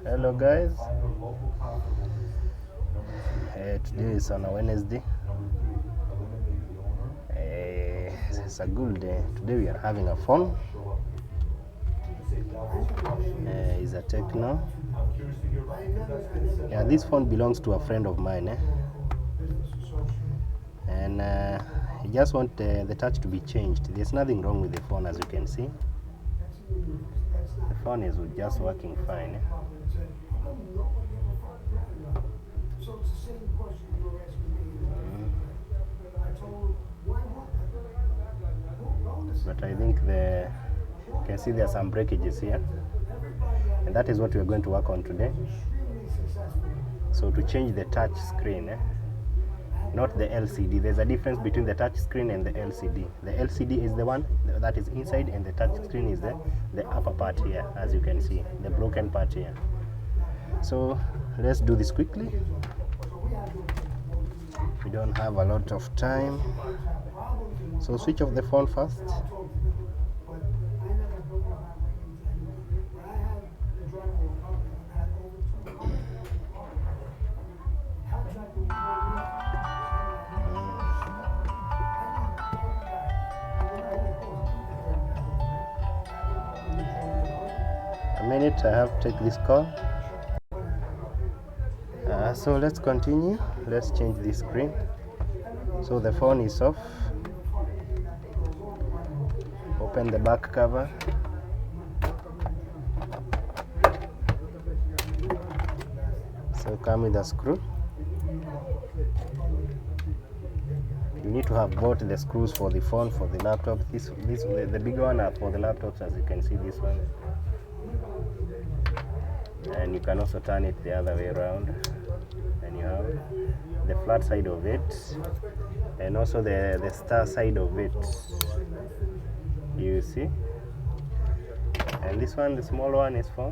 Hello guys, today is on a Wednesday. It's a good day. Today we are having a phone. It's a Techno. Yeah, this phone belongs to a friend of mine, and he just want the touch to be changed. There's nothing wrong with the phone, as you can see. The phone is just working fine. But I think you can see there are some breakages here, and that is what we are going to work on today. So to change the touch screen, not the LCD. There's a difference between the touch screen and the LCD. The LCD is the one that is inside, and the touch screen is the upper part here, as you can see, the broken part here. So let's do this quickly. We don't have a lot of time. So switch off the phone first. A minute, I have to take this call. So let's continue. Let's change this screen. So the phone is off. Open the back cover. So come with a screw. You need to have bought the screws for the phone, for the laptop. The big one are for the laptops, as you can see, this one. And you can also turn it the other way around, and you have the flat side of it, and also the star side of it, you see. And this one, the small one, is for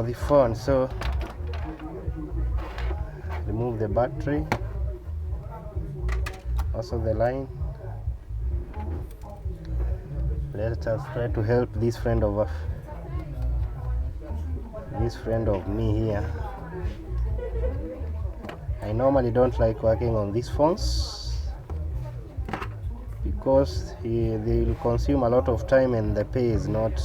the phone. So remove the battery, also the line. Let us try to help this friend of me here. I normally don't like working on these phones because they will consume a lot of time, and the pay is not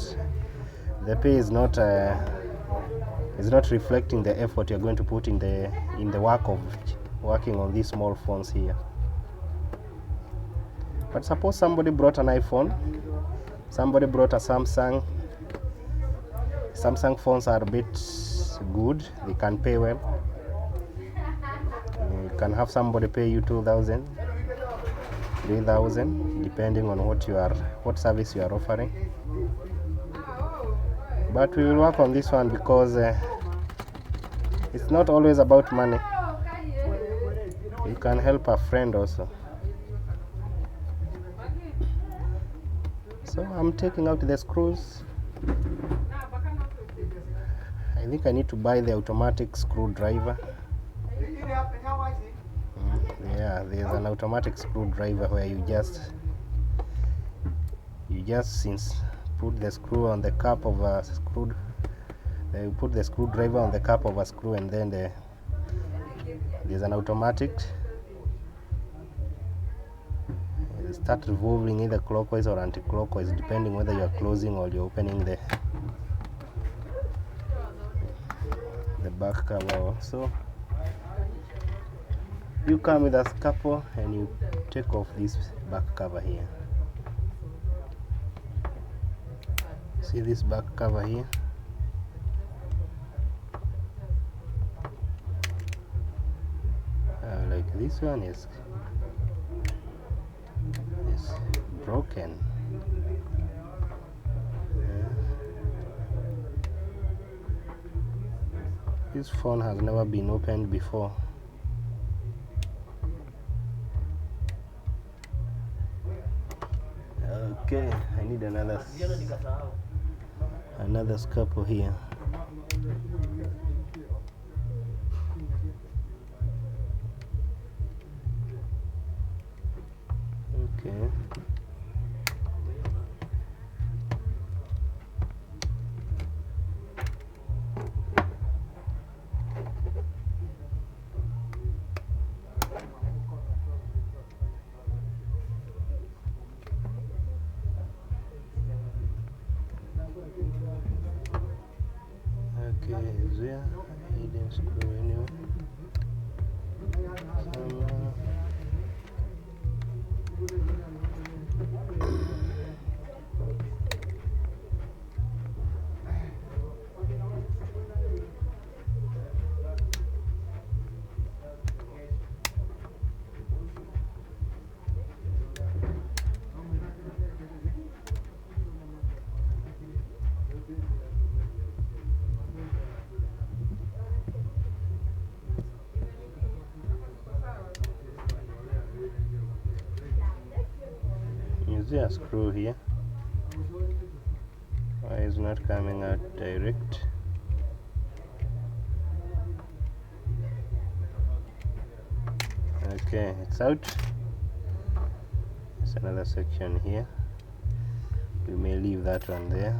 reflecting the effort you're going to put in the work of working on these small phones here. But suppose somebody brought an iPhone, somebody brought a Samsung phones are a bit good, they can pay well. You can have somebody pay you 2,000, 3,000, depending on what service you are offering. But we will work on this one because it's not always about money. You can help a friend also. So I'm taking out the screws. I think I need to buy the automatic screwdriver. Yeah, there's an automatic screwdriver where you just put the screw on the cap of a screw. You put the screwdriver on the cap of a screw, and then there's an automatic. You start revolving either clockwise or anti-clockwise, depending whether you are closing or you're opening the back cover. So you come with a scalpel and you take off this back cover here. See this back cover here? Like this one is broken. This phone has never been opened before. Okay, I need another scalpel here. Okay. Okay, is there hidden screw anyway? Is there a screw here? Why is not coming out direct? Okay, it's out. There's another section here. We may leave that one there.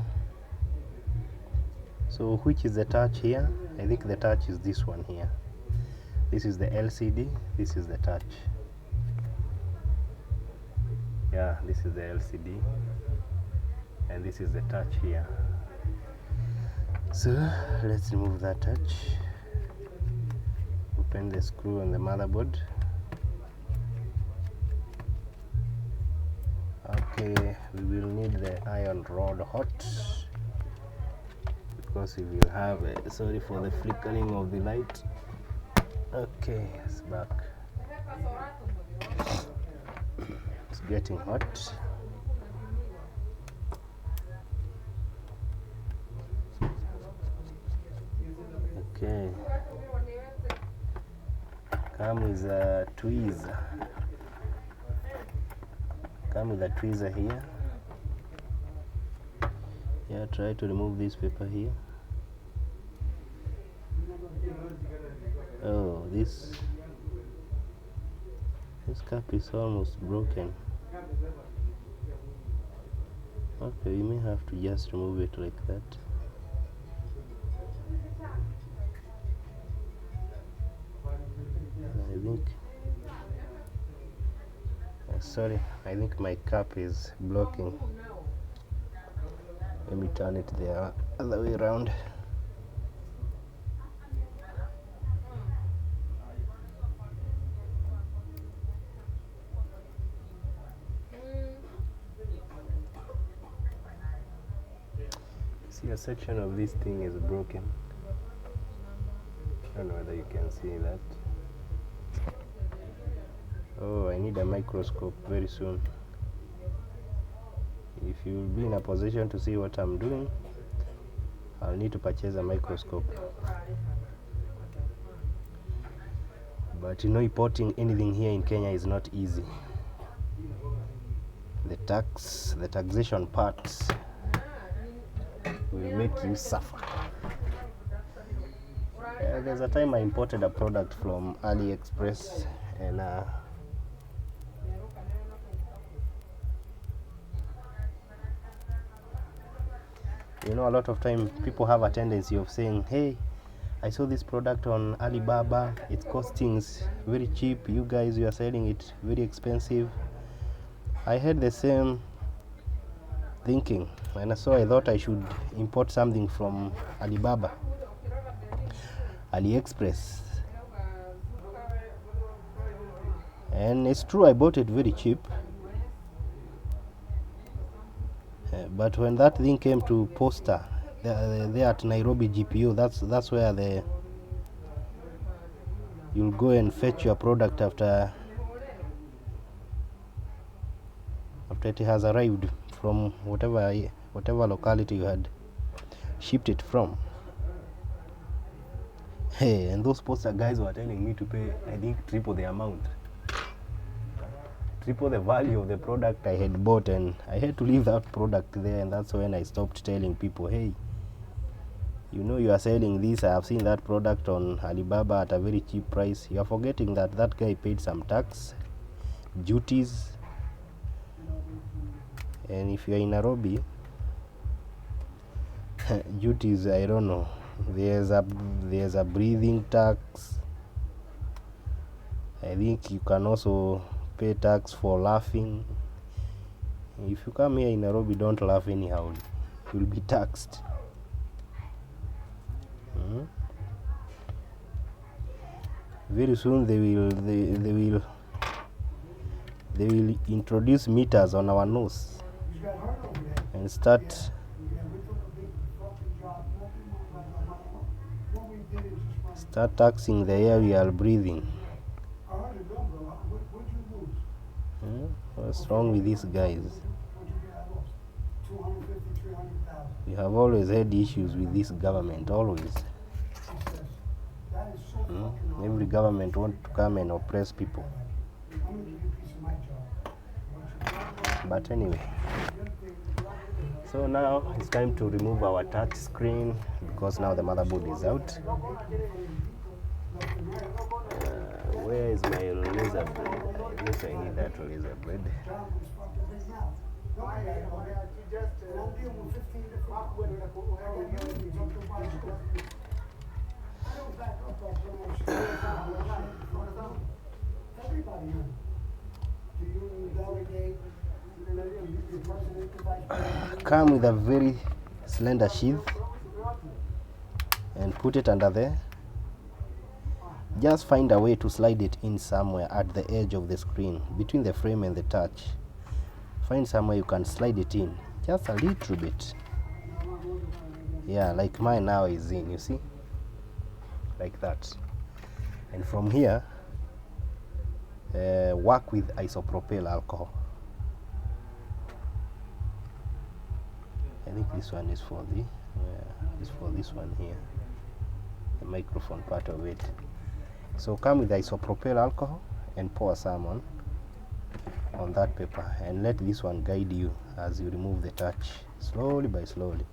So which is the touch here? I think the touch is this one here. This is the LCD, this is the touch. Yeah, this is the LCD and this is the touch here. So let's remove that touch. Open the screw on the motherboard. Okay, we will need the iron rod hot because we will have sorry for the flickering of the light. Okay, it's back. It's getting hot. Okay, come with a tweezer. Come with a tweezer here. Yeah, try to remove this paper here. Oh, this cap is almost broken. Okay, you may have to just remove it like that. I think sorry, I think my cap is blocking. Let me turn it the other way around. See, a section of this thing is broken. I don't know whether you can see that. Oh, I need a microscope very soon. If you'll be in a position to see what I'm doing, I'll need to purchase a microscope. But you know, importing anything here in Kenya is not easy. The taxation parts will make you suffer. There's a time I imported a product from AliExpress and you know, a lot of time people have a tendency of saying, hey, I saw this product on Alibaba, it's costing very cheap, you guys, you are selling it very expensive. I had the same thinking, and so I thought I should import something from Alibaba, AliExpress. And it's true, I bought it very cheap. But when that thing came to Posta, there at Nairobi GPU, that's where you'll go and fetch your product after it has arrived from whatever locality you had shipped it from. Hey, and those Posta guys were telling me to pay, I think, triple the amount. Triple the value of the product I had bought, and I had to leave that product there. And that's when I stopped telling people, hey, you know, you are selling this, I have seen that product on Alibaba at a very cheap price. You are forgetting that that guy paid some tax, duties, and if you are in Nairobi, duties, I don't know, there's a breathing tax. I think you can also pay tax for laughing. If you come here in Nairobi, don't laugh anyhow, you'll be taxed. very soon they will introduce meters on our nose and start taxing the air we are breathing. What's wrong with these guys? We have always had issues with this government, always. Every government wants to come and oppress people. But anyway, so now it's time to remove our touch screen because now the motherboard is out. Where is my laser blade? I guess I need that laser blade. Come with a very slender sheath and put it under there. Just find a way to slide it in somewhere at the edge of the screen, between the frame and the touch. Find somewhere you can slide it in, just a little bit. Yeah, like mine now is in, you see? Like that. And from here, work with isopropyl alcohol. I think this one is for this one here, the microphone part of it. So come with isopropyl alcohol and pour some on that paper, and let this one guide you as you remove the touch, slowly by slowly.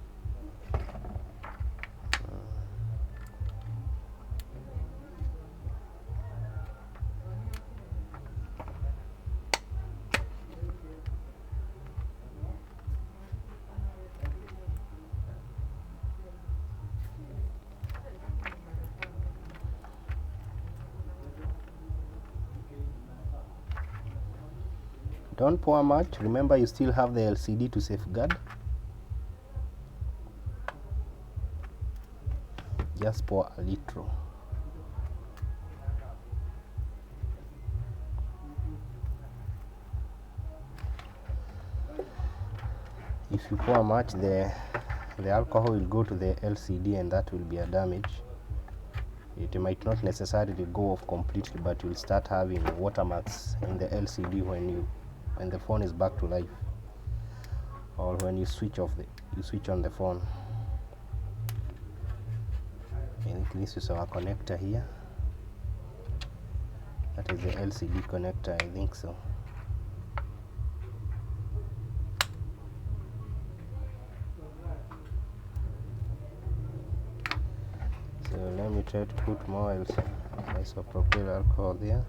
Don't pour much. Remember, you still have the LCD to safeguard. Just pour a little. If you pour much, the alcohol will go to the LCD and that will be a damage. It might not necessarily go off completely, but you'll start having watermarks in the LCD when the phone is back to life, or when you switch on the phone. I think this is our connector here. That is the LCD connector, I think so. So let me try to put more isopropyl alcohol there.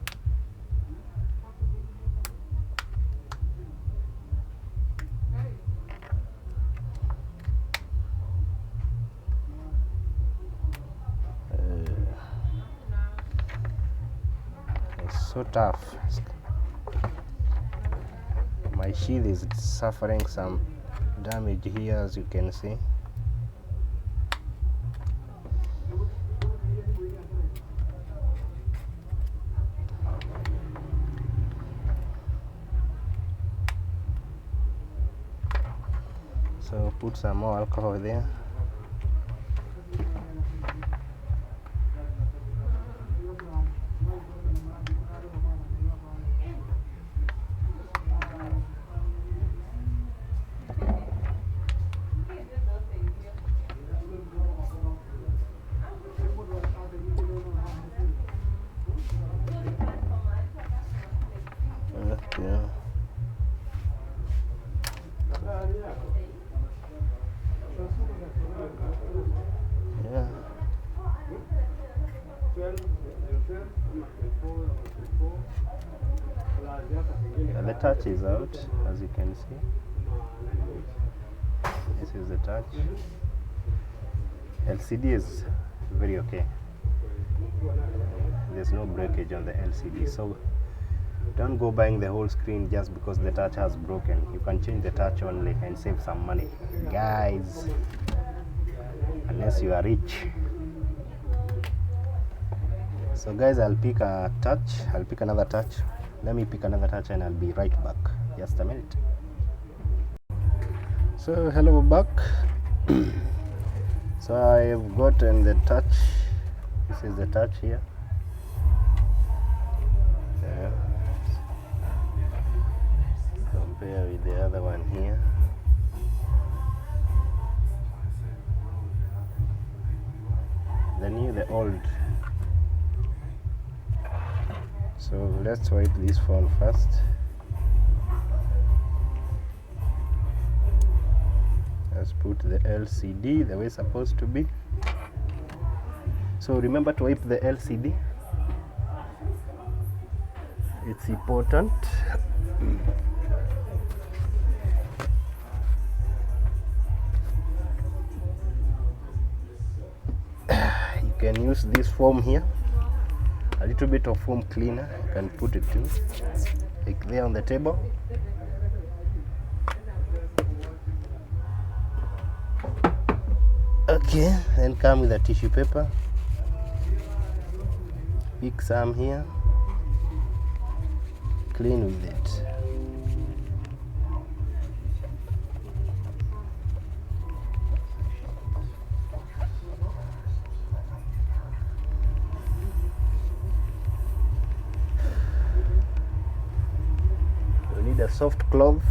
So tough. My sheath is suffering some damage here, as you can see. So put some more alcohol there. The touch is out, as you can see. This is the touch. LCD is very okay. There's no breakage on the LCD, so don't go buying the whole screen just because the touch has broken. You can change the touch only and save some money, guys, unless you are rich. So guys, I'll pick a touch. I'll pick another touch. Let me pick another touch and I'll be right back. Just a minute. So hello back. So I've gotten the touch. This is the touch here. Yeah. Compare with the other one here. The new, the old. So let's wipe this phone first. Let's put the LCD the way it's supposed to be. So remember to wipe the LCD. It's important. You can use this foam here. A little bit of foam cleaner. You can put it too, like there on the table. Okay, then come with a tissue paper. Pick some here. Clean with it. We need a soft cloth.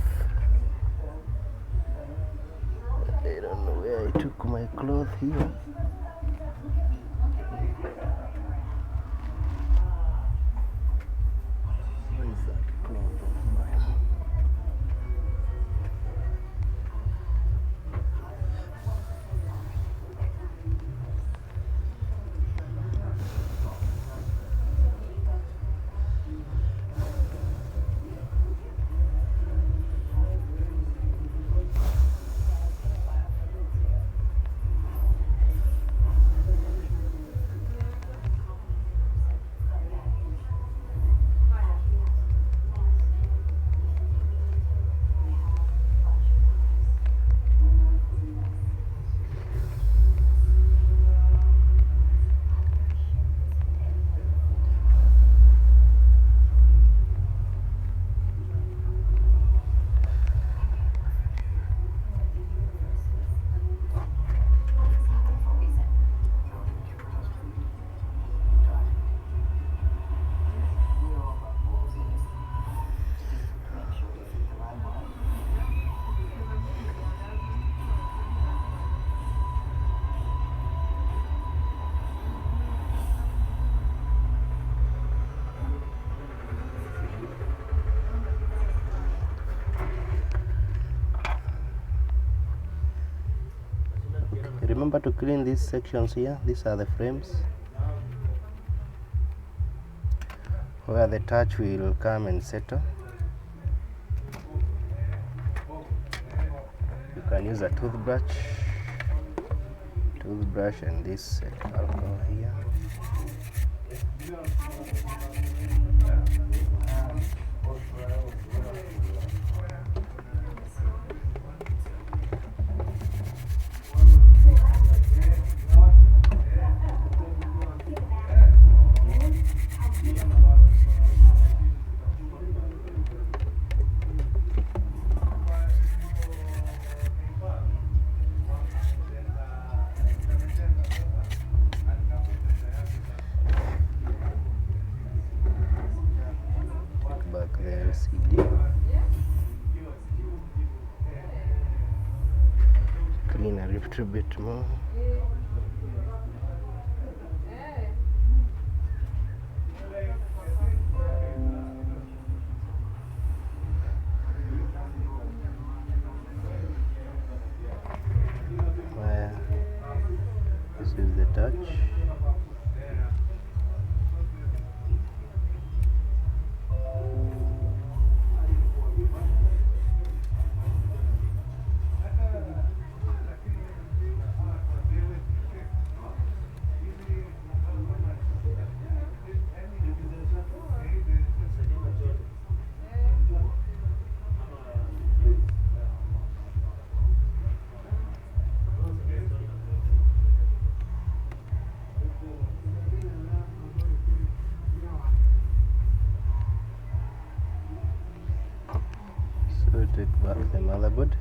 I don't know where I took my cloth here. Where is that cloth of mine? Remember to clean these sections here. These are the frames where the touch will come and settle. You can use a toothbrush and this alcohol here. Back the LCD. Clean a little bit more. This is the touch. back the motherboard.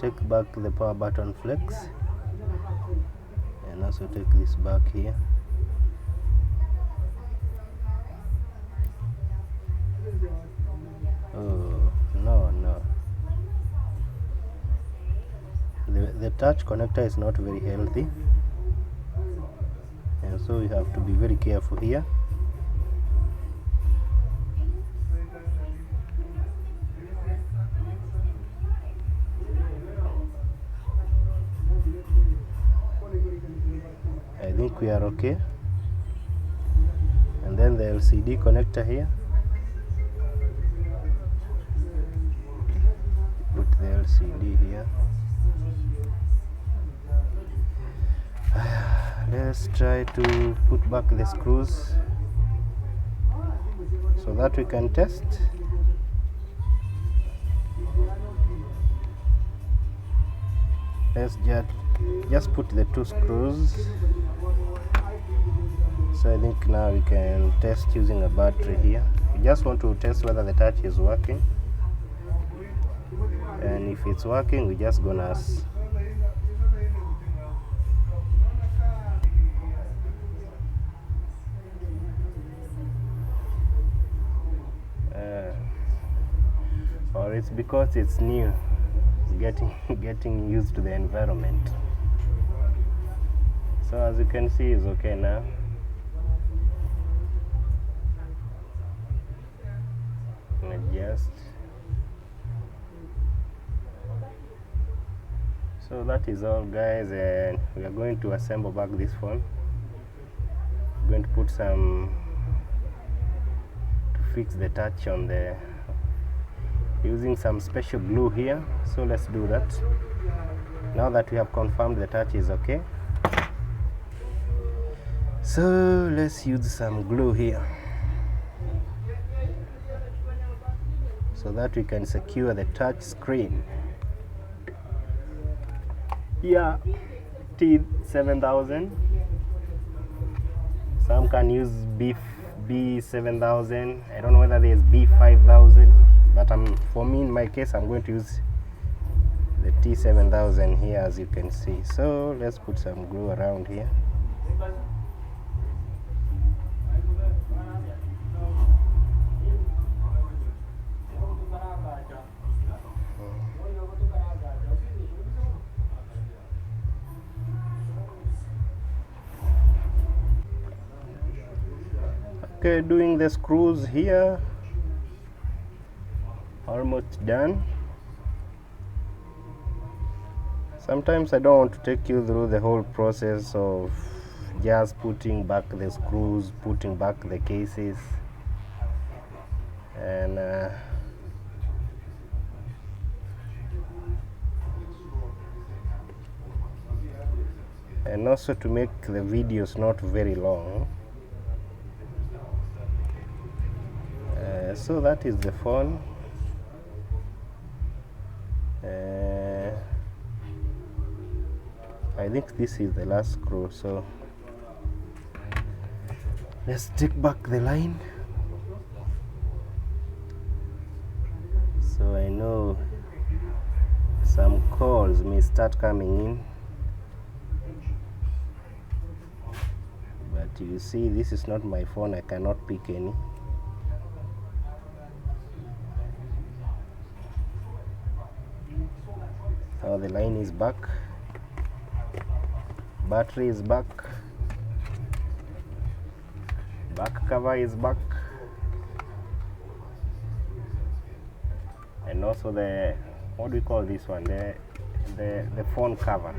Take back the power button flex, and also take this back here. Oh no, the touch connector is not very healthy, and so you have to be very careful here. I think we are okay. And then the LCD connector here. Put the LCD here. Let's try to put back the screws so that we can test. Let's just put the 2 screws. So I think now we can test using a battery here. We just want to test whether the touch is working, and if it's working, we're just gonna or it's because it's new, getting used to the environment. So as you can see, it's okay now. Adjust. So that is all, guys, and we are going to assemble back this phone. We're going to put some to fix the touch on the using some special glue here. So let's do that. Now that we have confirmed the touch is okay, so let's use some glue here so that we can secure the touch screen. Yeah, T7000. Some can use B7000. I don't know whether there's B5000, but for me, in my case, I'm going to use the T7000 here, as you can see. So let's put some glue around here. Okay, doing the screws here, almost done. Sometimes I don't want to take you through the whole process of just putting back the screws, putting back the cases, and also to make the videos not very long. So that is the phone. I think this is the last screw, so let's take back the line. So I know some calls may start coming in, but you see, this is not my phone, I cannot pick any. The line is back. Battery is back. Back cover is back. And also the, what do we call this one? The phone cover.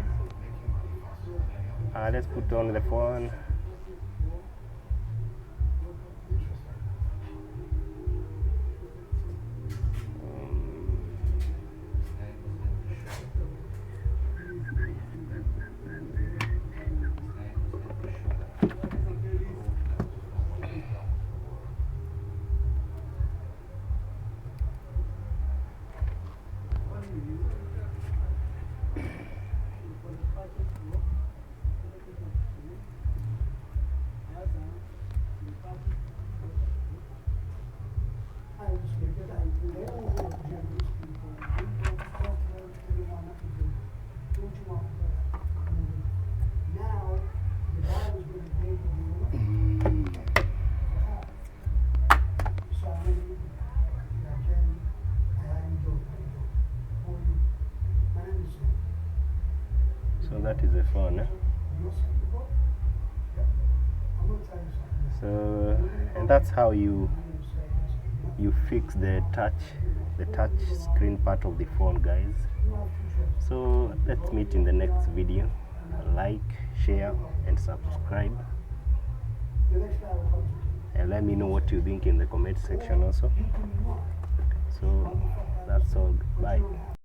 Let's put on the phone. So that is the phone. So, and that's how you fix the touch screen part of the phone, guys. So let's meet in the next video. Like, share and subscribe, and let me know what you think in the comment section also. So that's all. Bye.